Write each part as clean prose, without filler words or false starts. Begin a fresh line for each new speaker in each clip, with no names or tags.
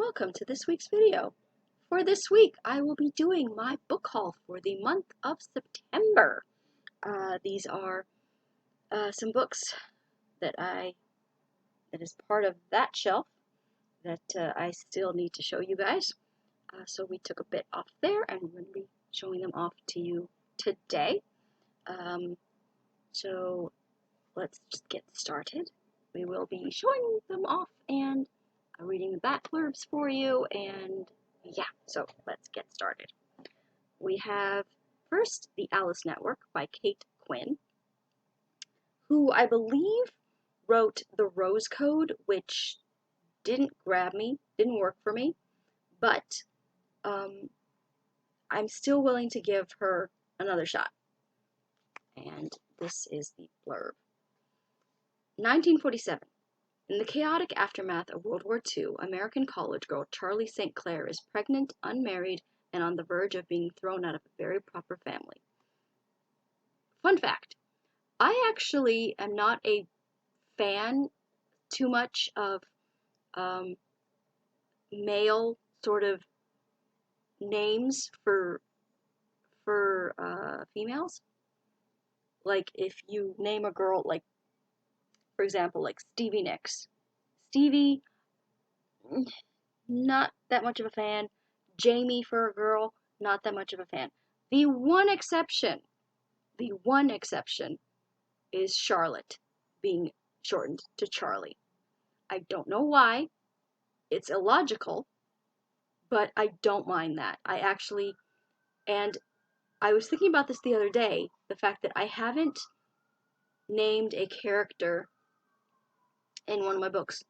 welcome to this week's video. For this week, I will be doing my book haul for the month of September. These are some books that is part of that shelf that I still need to show you guys. So we took a bit off there, and we're going to be showing them off to you today. So let's just get started. We will be showing them off and reading the back blurbs for you, and yeah, so let's get started. We have first The Alice Network by Kate Quinn, who I believe wrote The Rose Code, which didn't work for me, but I'm still willing to give her another shot. And this is the blurb. 1947. In the chaotic aftermath of World War II, American college girl Charlie St. Clair is pregnant, unmarried, and on the verge of being thrown out of a very proper family. Fun fact, I actually am not a fan too much of male sort of names for females. Like if you name a girl, like for example, like Stevie Nicks. Stevie, not that much of a fan. Jamie for a girl, not that much of a fan. The one exception is Charlotte being shortened to Charlie. I don't know why. It's illogical, but I don't mind that. And I was thinking about this the other day, the fact that I haven't named a character in one of my books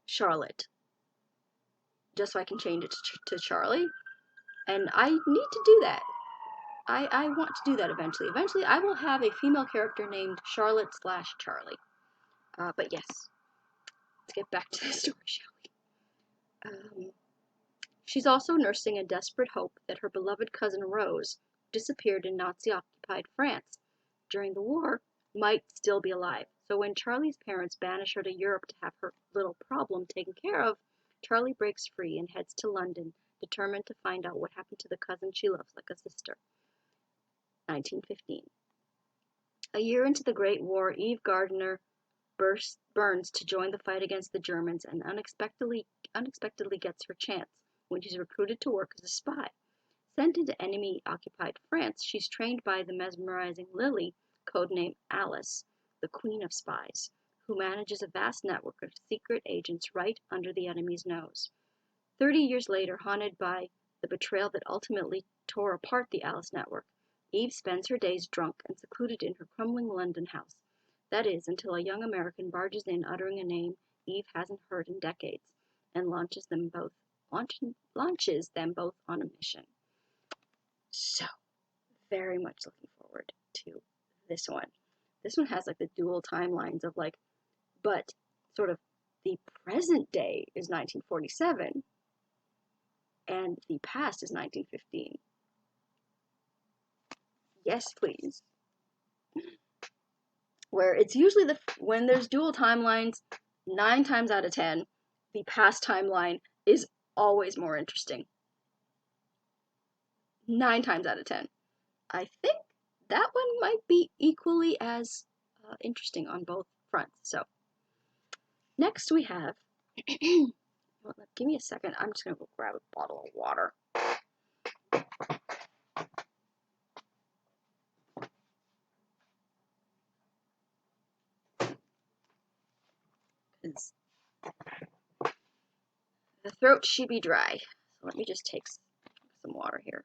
Charlotte, just so I can change it to Charlie, and I need to do that. I want to do that eventually. Eventually, I will have a female character named Charlotte/Charlie. But yes, let's get back to the story, shall we? She's also nursing a desperate hope that her beloved cousin Rose, who disappeared in Nazi-occupied France during the war, might still be alive. So when Charlie's parents banish her to Europe to have her little problem taken care of, Charlie breaks free and heads to London, determined to find out what happened to the cousin she loves like a sister. 1915. A year into the Great War, Eve Gardner burns to join the fight against the Germans and unexpectedly gets her chance when she's recruited to work as a spy. Sent into enemy-occupied France, she's trained by the mesmerizing Lily, codenamed Alice, the Queen of Spies, who manages a vast network of secret agents right under the enemy's nose. 30 years later, haunted by the betrayal that ultimately tore apart the Alice network, Eve spends her days drunk and secluded in her crumbling London house. That is, until a young American barges in uttering a name Eve hasn't heard in decades, and launches them both on a mission. So, very much looking forward to this one. This one has like the dual timelines of like, but sort of the present day is 1947 and the past is 1915. Yes, please. Where it's usually when there's dual timelines, 9 times out of 10, the past timeline is always more interesting. 9 times out of 10. I think that one might be equally as interesting on both fronts. So, next we have, give me a second, I'm just going to go grab a bottle of water. Because the throat should be dry. So let me just take some water here.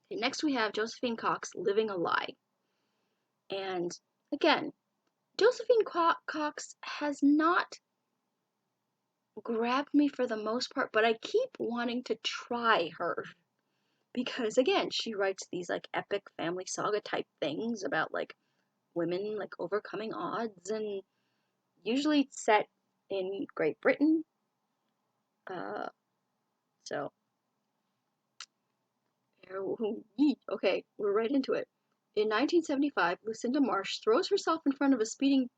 Okay, next we have Josephine Cox, Living a Lie. And again, Josephine Cox has not grabbed me for the most part, but I keep wanting to try her. Because again, she writes these like epic family saga type things about like women like overcoming odds, and usually set in Great Britain. So Okay, we're right into it. In 1975, Lucinda Marsh throws herself in front of a speeding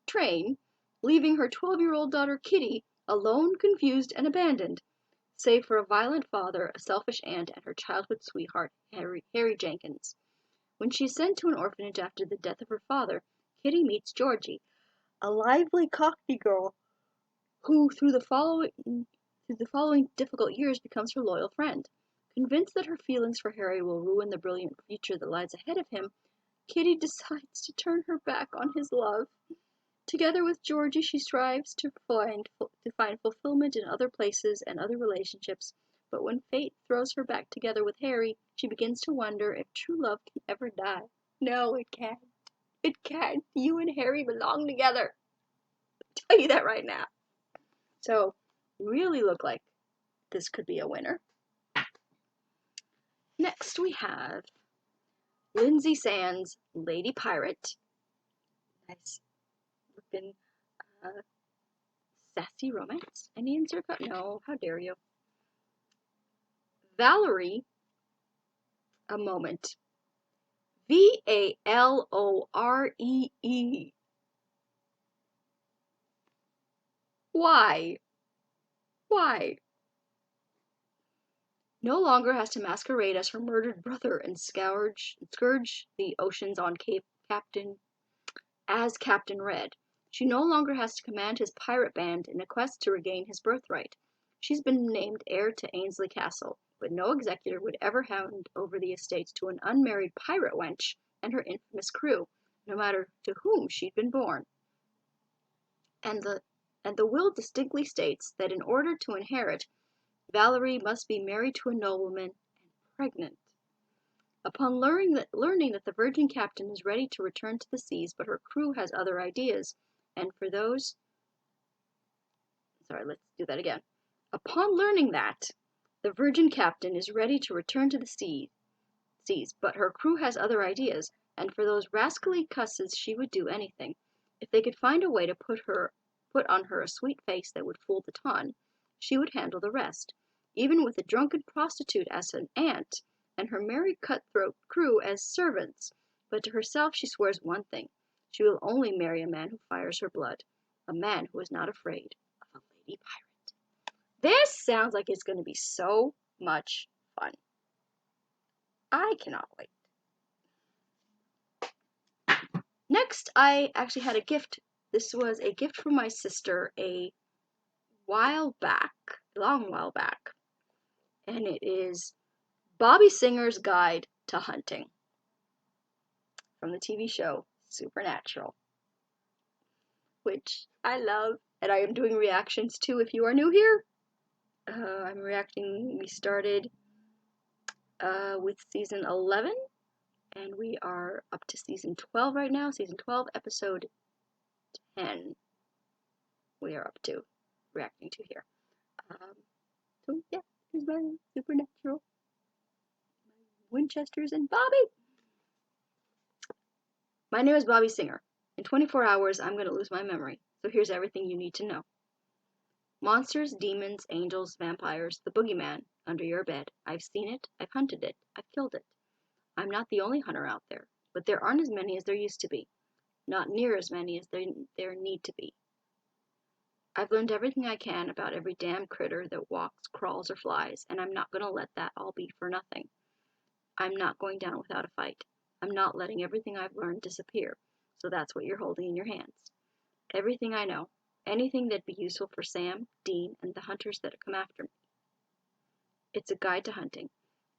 train, leaving her 12-year-old daughter Kitty alone, confused, and abandoned, save for a violent father, a selfish aunt, and her childhood sweetheart, Harry Jenkins. When she's sent to an orphanage after the death of her father, Kitty meets Georgie, a lively Cockney girl who, through the following difficult years, becomes her loyal friend. Convinced that her feelings for Harry will ruin the brilliant future that lies ahead of him, Kitty decides to turn her back on his love. Together with Georgie, she strives to find fulfillment in other places and other relationships, but when fate throws her back together with Harry, she begins to wonder if true love can ever die. No, it can't. It can't. You and Harry belong together. I'll tell you that right now. So, really look like this could be a winner. Next we have Lindsay Sands, Lady Pirate. Nice looking sassy romance. Any insert? No, how dare you. Valerie, a moment. Valoree. Why? Why? No longer has to masquerade as her murdered brother and scourge the oceans on Captain Red. She no longer has to command his pirate band in a quest to regain his birthright. She's been named heir to Ainsley Castle, but no executor would ever hand over the estates to an unmarried pirate wench and her infamous crew, no matter to whom she'd been born. And the will distinctly states that in order to inherit, Valerie must be married to a nobleman and pregnant. Upon learning that the Virgin Captain is ready to return to the seas, but her crew has other ideas, and for those... Sorry, let's do that again. Upon learning that the Virgin Captain is ready to return to the seas, but her crew has other ideas, and for those rascally cusses she would do anything. If they could find a way to put on her a sweet face that would fool the ton, she would handle the rest, even with a drunken prostitute as an aunt, and her merry cutthroat crew as servants. But to herself she swears one thing: she will only marry a man who fires her blood, a man who is not afraid of a lady pirate. This sounds like it's going to be so much fun. I cannot wait. Next, I actually had a gift. This was a gift from my sister a long while back, and it is Bobby Singer's Guide to Hunting from the TV show Supernatural, which I love, and I am doing reactions to. If you are new here, I'm reacting. We started with season 11, and we are up to season 12 right now. Season 12, episode 10. We are up to reacting to here. So yeah, here's my Supernatural, my Winchesters, and Bobby. My name is Bobby Singer. In 24 hours, I'm going to lose my memory, so here's everything you need to know. Monsters, demons, angels, vampires, the boogeyman under your bed. I've seen it, I've hunted it, I've killed it. I'm not the only hunter out there, but there aren't as many as there used to be. Not near as many as there need to be. I've learned everything I can about every damn critter that walks, crawls, or flies, and I'm not going to let that all be for nothing. I'm not going down without a fight. I'm not letting everything I've learned disappear, so that's what you're holding in your hands. Everything I know. Anything that'd be useful for Sam, Dean, and the hunters that come after me. It's a guide to hunting.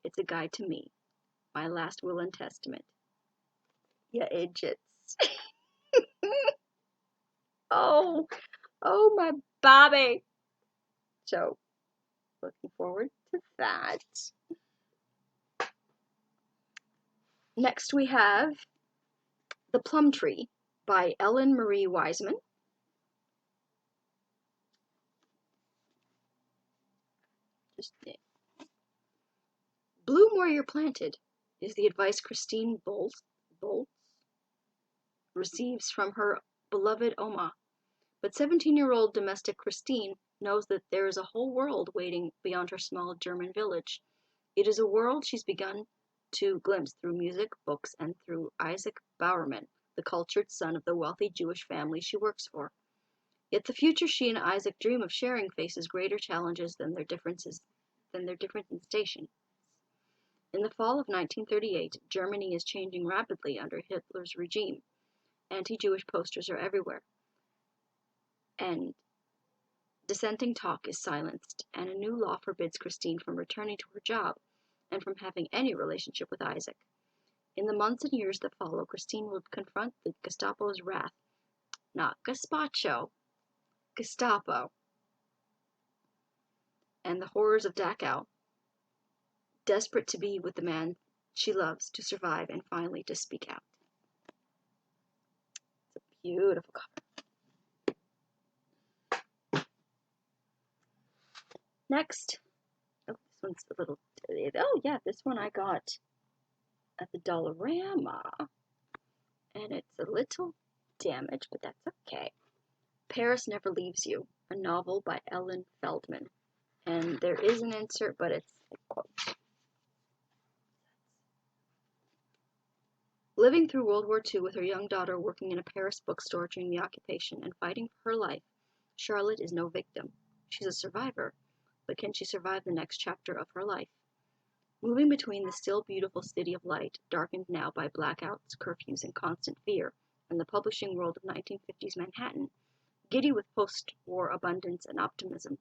It's a guide to me. My last will and testament. Ya idiots. Oh, my Bobby. So, looking forward to that. Next we have The Plum Tree by Ellen Marie Wiseman. Bloom where you're planted is the advice Christine Boltz receives from her beloved Oma. But 17-year-old domestic Christine knows that there is a whole world waiting beyond her small German village. It is a world she's begun to glimpse through music, books, and through Isaac Bowerman, the cultured son of the wealthy Jewish family she works for. Yet the future she and Isaac dream of sharing faces greater challenges than their difference in station. In the fall of 1938, Germany is changing rapidly under Hitler's regime. Anti-Jewish posters are everywhere, and dissenting talk is silenced, and a new law forbids Christine from returning to her job and from having any relationship with Isaac. In the months and years that follow, Christine will confront the Gestapo's wrath. Not gazpacho, Gestapo. And the horrors of Dachau, desperate to be with the man she loves, to survive, and finally to speak out. It's a beautiful cover. Next, oh, this one's a little, oh yeah, this one I got at the Dollarama, and it's a little damaged, but that's okay. Paris Never Leaves You, a novel by Ellen Feldman. And there is an insert, but it's a quote. Living through World War II with her young daughter working in a Paris bookstore during the occupation and fighting for her life, Charlotte is no victim. She's a survivor, but can she survive the next chapter of her life? Moving between the still beautiful city of light, darkened now by blackouts, curfews, and constant fear, and the publishing world of 1950s Manhattan, giddy with post-war abundance and optimism,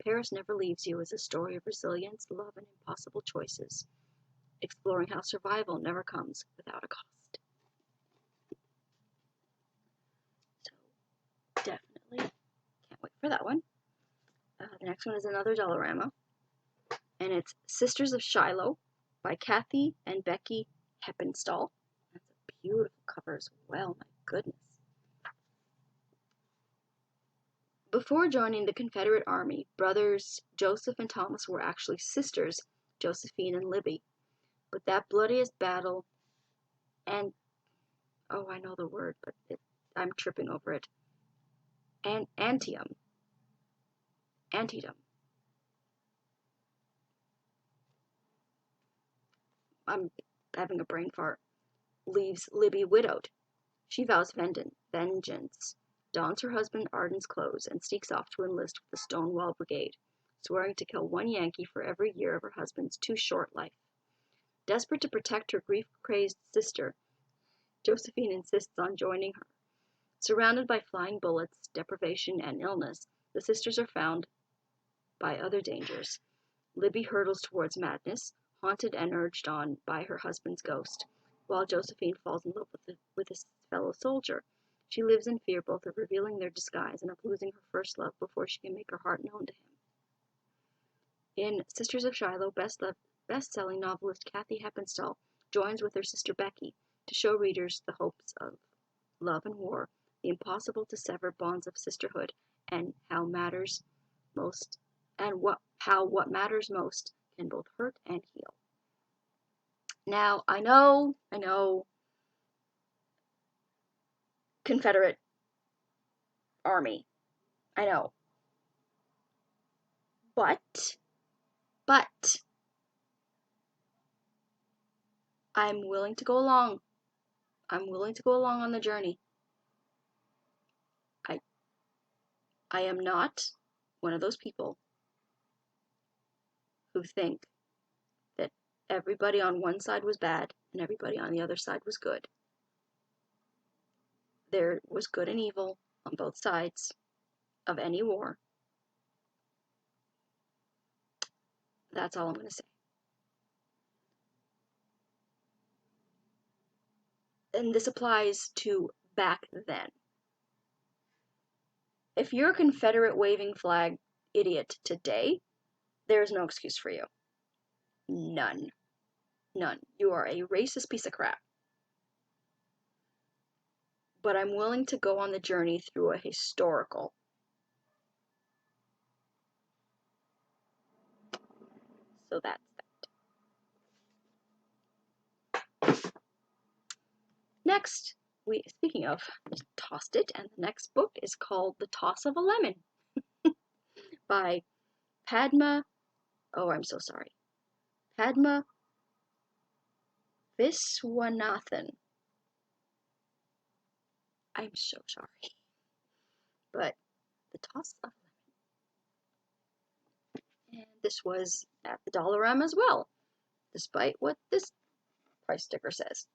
Paris Never Leaves You is a story of resilience, love, and impossible choices, exploring how survival never comes without a cost. So, definitely can't wait for that one. The next one is another Dollarama, and it's Sisters of Shiloh by Kathy and Becky Heppenstall. That's a beautiful cover as well, my goodness. Before joining the Confederate Army, brothers Joseph and Thomas were actually sisters, Josephine and Libby. But that bloodiest battle, and oh, I know the word, but I'm tripping over it. Antietam. I'm having a brain fart. Leaves Libby widowed. She vows vengeance, dons her husband Arden's clothes, and sneaks off to enlist with the Stonewall Brigade, swearing to kill one Yankee for every year of her husband's too short life. Desperate to protect her grief-crazed sister, Josephine insists on joining her. Surrounded by flying bullets, deprivation, and illness, the sisters are found by other dangers. Libby hurtles towards madness, haunted and urged on by her husband's ghost, while Josephine falls in love with his fellow soldier. She lives in fear both of revealing their disguise and of losing her first love before she can make her heart known to him. In Sisters of Shiloh, best-selling novelist Kathy Heppenstall joins with her sister Becky to show readers the hopes of love and war, the impossible to sever bonds of sisterhood, and how what matters most can both hurt and heal. Now, I know, Confederate Army, I know, but I'm willing to go along. I'm willing to go along on the journey. I am not one of those people who think that everybody on one side was bad and everybody on the other side was good. There was good and evil on both sides of any war. That's all I'm going to say. And this applies to back then. If you're a Confederate waving flag idiot today, there's no excuse for you. None. You are a racist piece of crap. But I'm willing to go on the journey through a historical. So that's that. Next, speaking of, tossed it, and the next book is called The Toss of a Lemon by Padma, oh, I'm so sorry, Padma Viswanathan. I'm so sorry. But the toss of lemon. And this was at the Dollarama as well, despite what this price sticker says.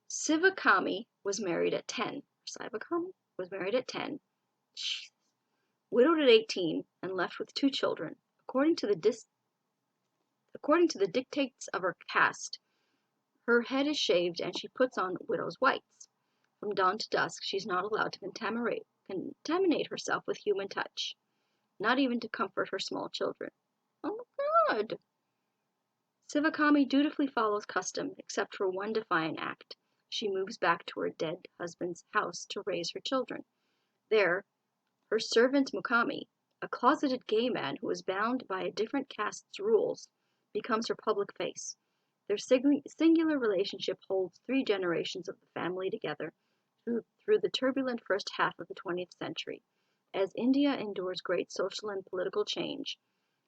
Sivakami was married at 10. Sivakami was married at 10. Jeez. Widowed at 18 and left with 2 children. According to the dictates of her caste, her head is shaved and she puts on widow's whites. From dawn to dusk, she's not allowed to contaminate herself with human touch, not even to comfort her small children. Oh my God! Sivakami dutifully follows custom, except for one defiant act. She moves back to her dead husband's house to raise her children. There, her servant Mukami, a closeted gay man who is bound by a different caste's rules, becomes her public face. Their singular relationship holds 3 generations of the family together through the turbulent first half of the 20th century, as India endures great social and political change.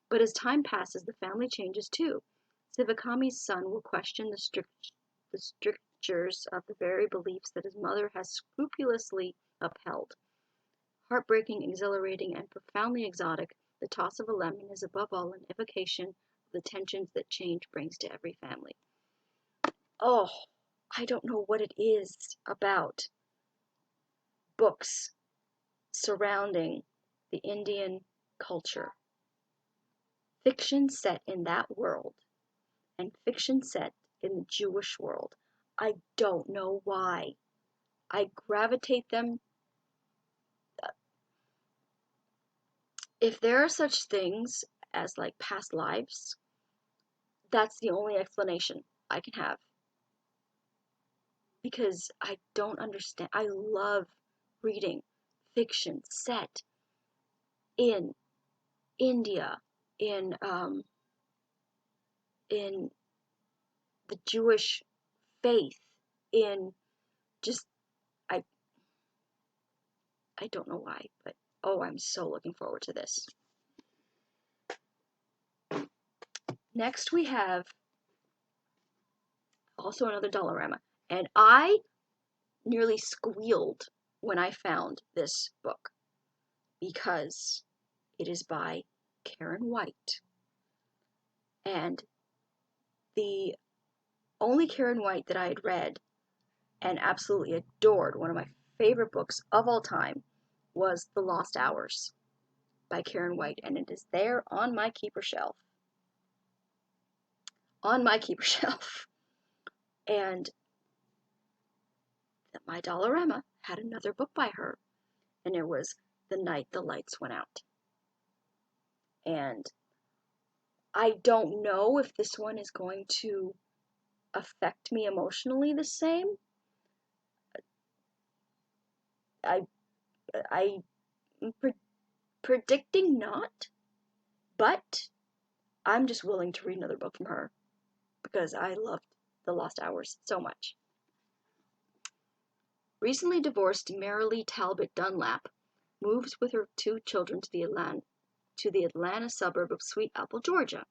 But as time passes, the family changes too. Sivakami's son will question the strictures of the very beliefs that his mother has scrupulously upheld. Heartbreaking, exhilarating, and profoundly exotic, The Toss of a Lemon is above all an evocation of the tensions that change brings to every family. Oh, I don't know what it is about books surrounding the Indian culture. Fiction set in that world and fiction set in the Jewish world. I don't know why. I gravitate them. If there are such things as like past lives, that's the only explanation I can have. Because I don't understand. I love reading fiction set in India, in the Jewish faith, in just I I don't know why, but oh, I'm so looking forward to this. Next we have also another Dollarama, and I nearly squealed when I found this book because it is by Karen White. And the only Karen White that I had read and absolutely adored, one of my favorite books of all time, was The Lost Hours by Karen White, and it is there on my keeper shelf. On my keeper shelf. And my Dollarama had another book by her, and it was The Night the Lights Went Out. And I don't know if this one is going to affect me emotionally the same. I'm predicting not, but I'm just willing to read another book from her because I loved The Lost Hours so much. Recently divorced Marilee Talbot Dunlap moves with her 2 children to the Atlanta suburb of Sweet Apple, Georgia.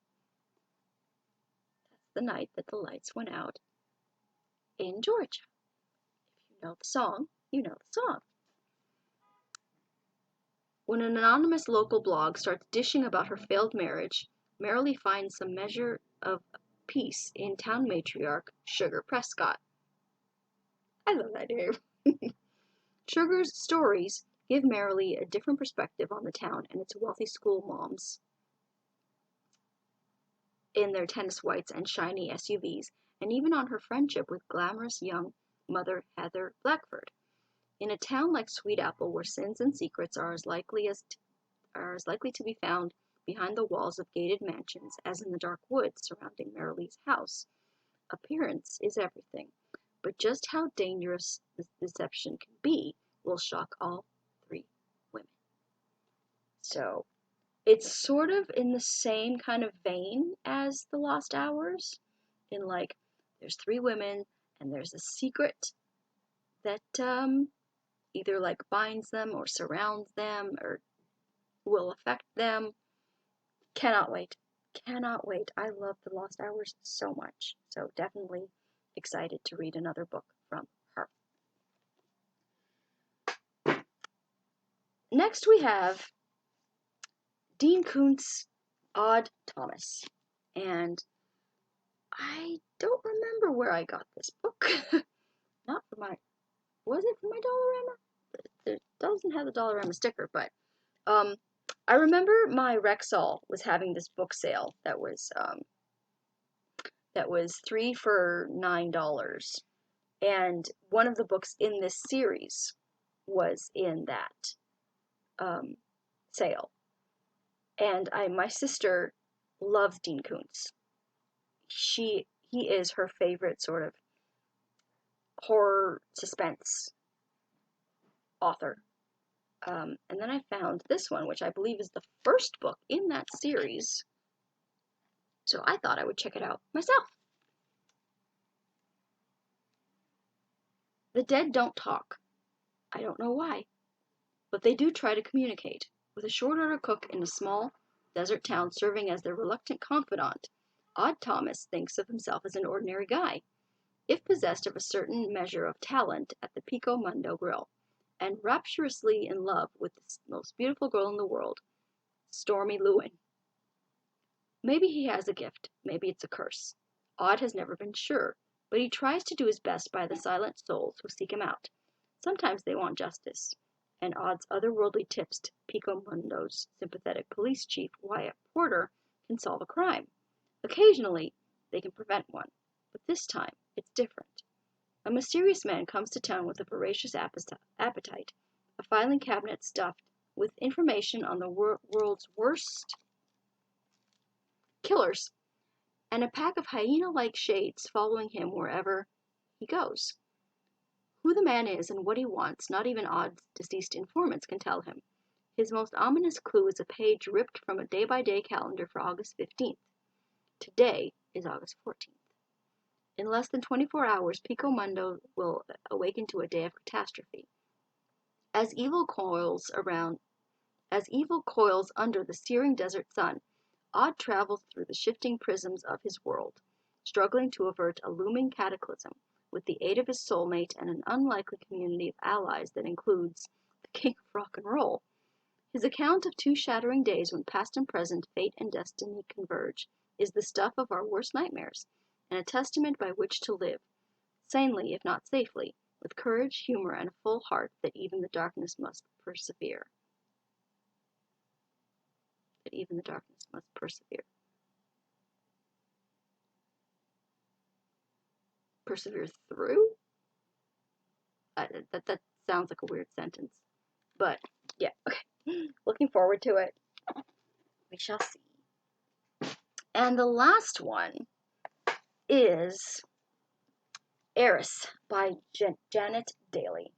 That's the night that the lights went out in Georgia. If you know the song, you know the song. When an anonymous local blog starts dishing about her failed marriage, Marilee finds some measure of peace in town matriarch Sugar Prescott. I love that name. Sugar's stories give Marilee a different perspective on the town and its wealthy school moms in their tennis whites and shiny SUVs, and even on her friendship with glamorous young mother Heather Blackford. In a town like Sweet Apple, where sins and secrets are as likely to be found behind the walls of gated mansions as in the dark woods surrounding Marilee's house, appearance is everything. But just how dangerous this deception can be will shock all 3 women. So, it's sort of in the same kind of vein as The Lost Hours, in like, there's 3 women, and there's a secret that either like binds them or surrounds them or will affect them. Cannot wait. cannot wait. I love The Lost Hours so much. So definitely excited to read another book from her. Next we have Dean Koontz' Odd Thomas. And I don't remember where I got this book. Not from my, was it from my Dollarama? It doesn't have the Dollarama sticker, but I remember my Rexall was having this book sale that was 3 for $9, and one of the books in this series was in that sale. And my sister loves Dean Koontz. He is her favorite sort of horror suspense author. And then I found this one, which I believe is the first book in that series. So I thought I would check it out myself. The dead don't talk. I don't know why, but they do try to communicate. With a short-order cook in a small desert town serving as their reluctant confidant, Odd Thomas thinks of himself as an ordinary guy, if possessed of a certain measure of talent at the Pico Mundo Grill, and rapturously in love with the most beautiful girl in the world, Stormy Lewin. Maybe he has a gift, maybe it's a curse. Odd has never been sure, but he tries to do his best by the silent souls who seek him out. Sometimes they want justice, and Odd's otherworldly tips to Pico Mundo's sympathetic police chief, Wyatt Porter, can solve a crime. Occasionally, they can prevent one, but this time it's different. A mysterious man comes to town with a voracious appetite, a filing cabinet stuffed with information on the world's worst killers, and a pack of hyena-like shades following him wherever he goes. Who the man is and what he wants, not even Odd's deceased informants can tell him. His most ominous clue is a page ripped from a day-by-day calendar for August 15th. Today is August 14th. In less than 24 hours, Pico Mundo will awaken to a day of catastrophe. As evil coils under the searing desert sun, Odd travels through the shifting prisms of his world, struggling to avert a looming cataclysm with the aid of his soulmate and an unlikely community of allies that includes the king of rock and roll. His account of 2 shattering days when past and present, fate and destiny converge, is the stuff of our worst nightmares, and a testament by which to live, sanely if not safely, with courage, humor, and a full heart that even the darkness must persevere. That even the darkness must persevere. Persevere through? That sounds like a weird sentence. But, yeah, okay. Looking forward to it. We shall see. And the last one is Heiress by Janet Daly.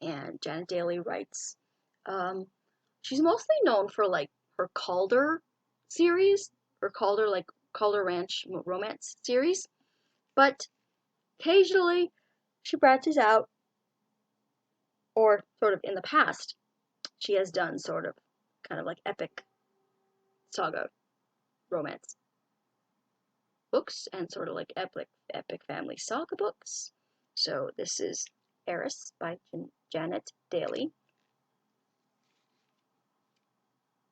And Janet Daly writes, she's mostly known for like her Calder series, her Calder Ranch romance series, but occasionally she branches out, or sort of in the past, she has done sort of kind of like epic saga romance books and sort of like epic family saga books. So this is Heiress by Janet Daly.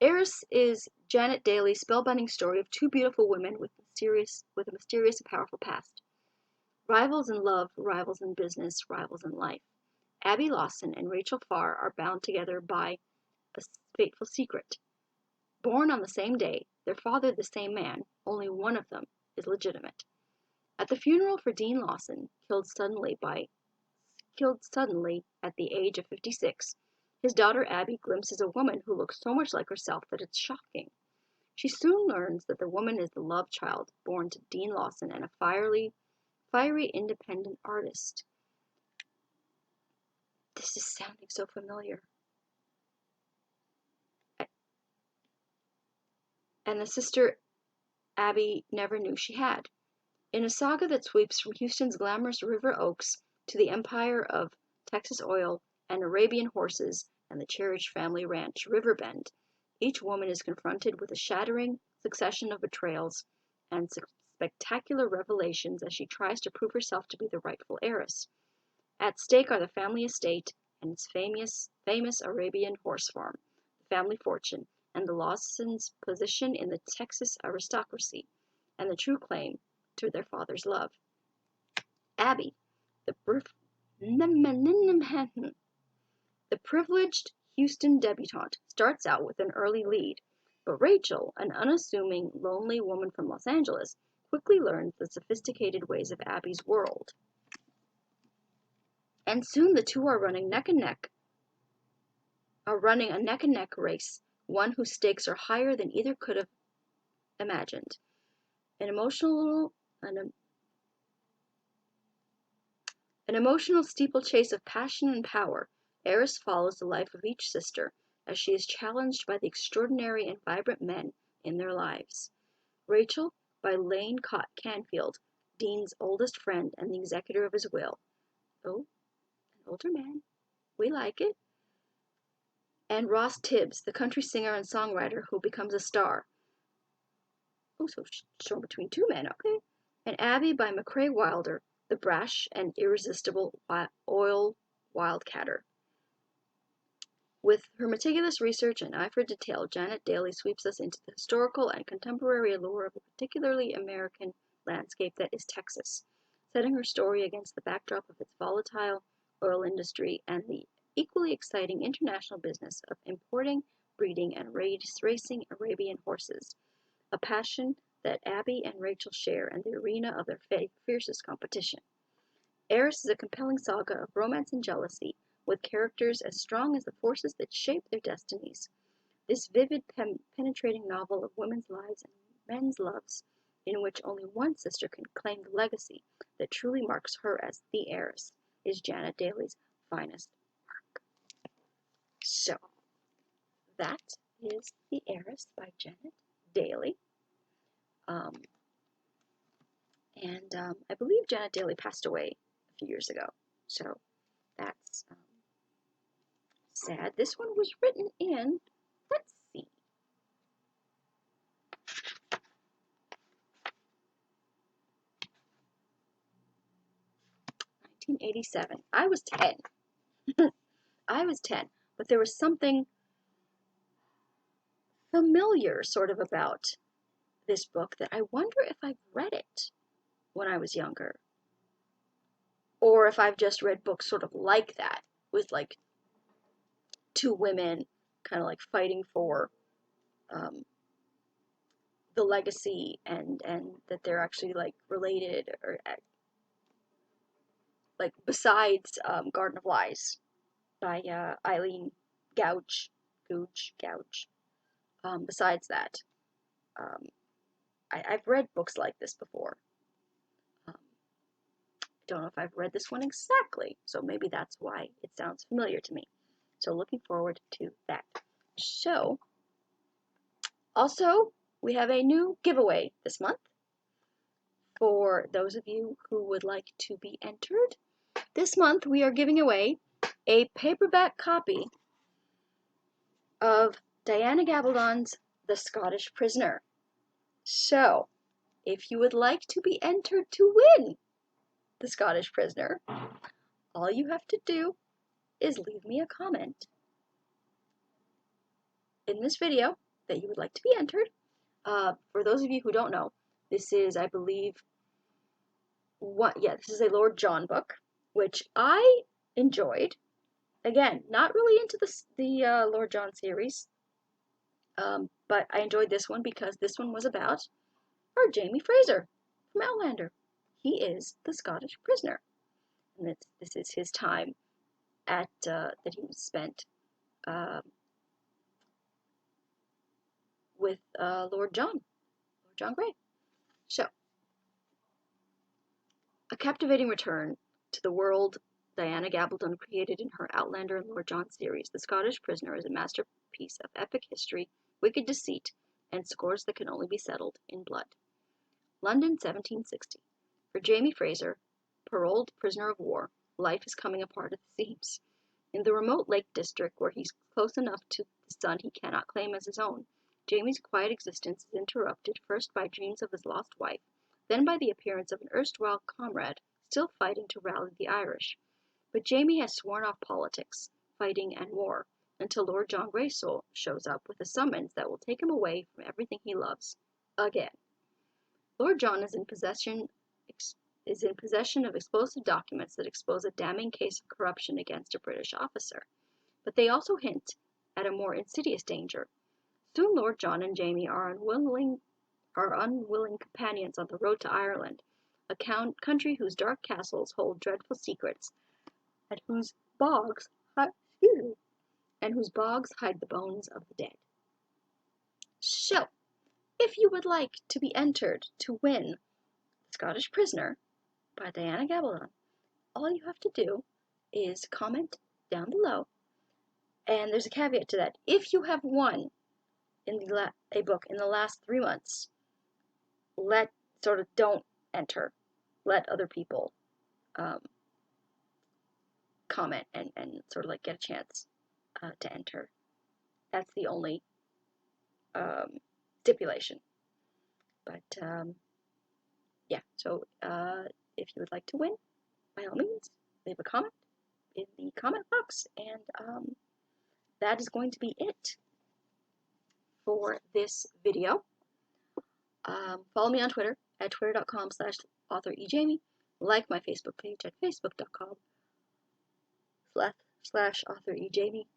Heiress is Janet Daly's spellbinding story of 2 beautiful women with a mysterious and powerful past. Rivals in love, rivals in business, rivals in life. Abby Lawson and Rachel Farr are bound together by a fateful secret. Born on the same day, their father the same man, only one of them is legitimate. At the funeral for Dean Lawson, killed suddenly at the age of 56, his daughter Abby glimpses a woman who looks so much like herself that it's shocking. She soon learns that the woman is the love child born to Dean Lawson and a fiery independent artist. This is sounding so familiar. And the sister Abby never knew she had. In a saga that sweeps from Houston's glamorous River Oaks to the empire of Texas oil and Arabian horses and the cherished family ranch Riverbend, Each woman is confronted with a shattering succession of betrayals and spectacular revelations as she tries to prove herself to be the rightful heiress. At stake are the family estate and its famous Arabian horse farm, the family fortune, and the Lawsons' position in the Texas aristocracy, and the true claim to their father's love. Abby, the privileged Houston debutante, starts out with an early lead, but Rachel, an unassuming, lonely woman from Los Angeles, quickly learns the sophisticated ways of Abby's world. And soon the two are running a neck-and-neck race, one whose stakes are higher than either could have imagined. An emotional steeplechase of passion and power, Heiress follows the life of each sister as she is challenged by the extraordinary and vibrant men in their lives. Rachel, by Lane Canfield, Dean's oldest friend and the executor of his will. Oh, an older man. We like it. And Ross Tibbs, the country singer and songwriter who becomes a star. Oh, so shown between two men, okay. And Abby by McCrae Wilder, the brash and irresistible oil wildcatter. With her meticulous research and eye for detail, Janet Daly sweeps us into the historical and contemporary allure of a particularly American landscape that is Texas, setting her story against the backdrop of its volatile oil industry and the equally exciting international business of importing, breeding, and racing Arabian horses, a passion that Abby and Rachel share in the arena of their fiercest competition. Heiress is a compelling saga of romance and jealousy, with characters as strong as the forces that shape their destinies. This vivid, penetrating novel of women's lives and men's loves, in which only one sister can claim the legacy that truly marks her as the heiress, is Janet Daly's finest work. So, that is The Heiress by Janet Daly. I believe Janet Daly passed away a few years ago, so that's sad. This one was written in, let's see, 1987. I was 10. I was 10, but there was something familiar sort of about this book that I wonder if I've read it when I was younger, or if I've just read books sort of like that, with like two women kind of like fighting for the legacy and that they're actually like related, or like besides Garden of Lies by Eileen Gouge. Besides that, I've read books like this before. I don't know if I've read this one exactly, so maybe that's why it sounds familiar to me. So looking forward to that. So, also, we have a new giveaway this month for those of you who would like to be entered. This month we are giving away a paperback copy of Diana Gabaldon's The Scottish Prisoner. So, if you would like to be entered to win The Scottish Prisoner, all you have to do is leave me a comment in this video that you would like to be entered. For those of you who don't know, this is, I believe, this is a Lord John book, which I enjoyed. Again, not really into the Lord John series, but I enjoyed this one because this one was about our Jamie Fraser from Outlander. He is the Scottish prisoner, and this is his time that he spent with Lord John Grey. So, a captivating return to the world Diana Gabaldon created in her Outlander and Lord John series. The Scottish Prisoner is a masterpiece of epic history, wicked deceit, and scores that can only be settled in blood. London, 1760. For Jamie Fraser, paroled prisoner of war, life is coming apart at the seams. In the remote Lake District, where he's close enough to the his son he cannot claim as his own. Jamie's quiet existence is interrupted first by dreams of his lost wife, then by the appearance of an erstwhile comrade still fighting to rally the Irish. But Jamie has sworn off politics, fighting, and war, until Lord John Greystoke shows up with a summons that will take him away from everything he loves. Again. Lord John is in possession of explosive documents that expose a damning case of corruption against a British officer. But they also hint at a more insidious danger. Soon Lord John and Jamie are unwilling companions on the road to Ireland, a country whose dark castles hold dreadful secrets, and whose bogs hide the bones of the dead. So, if you would like to be entered to win Scottish Prisoner by Diana Gabaldon, all you have to do is comment down below. And there's a caveat to that. If you have won a book in the last 3 months, don't enter. Let other people comment and sort of like get a chance to enter. That's the only stipulation. But yeah, so if you would like to win, by all means, leave a comment in the comment box, and that is going to be it for this video. Follow me on Twitter at twitter.com/authorejamie. Like my Facebook page at facebook.com/authorejamie.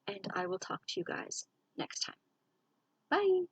And I will talk to you guys next time. Bye!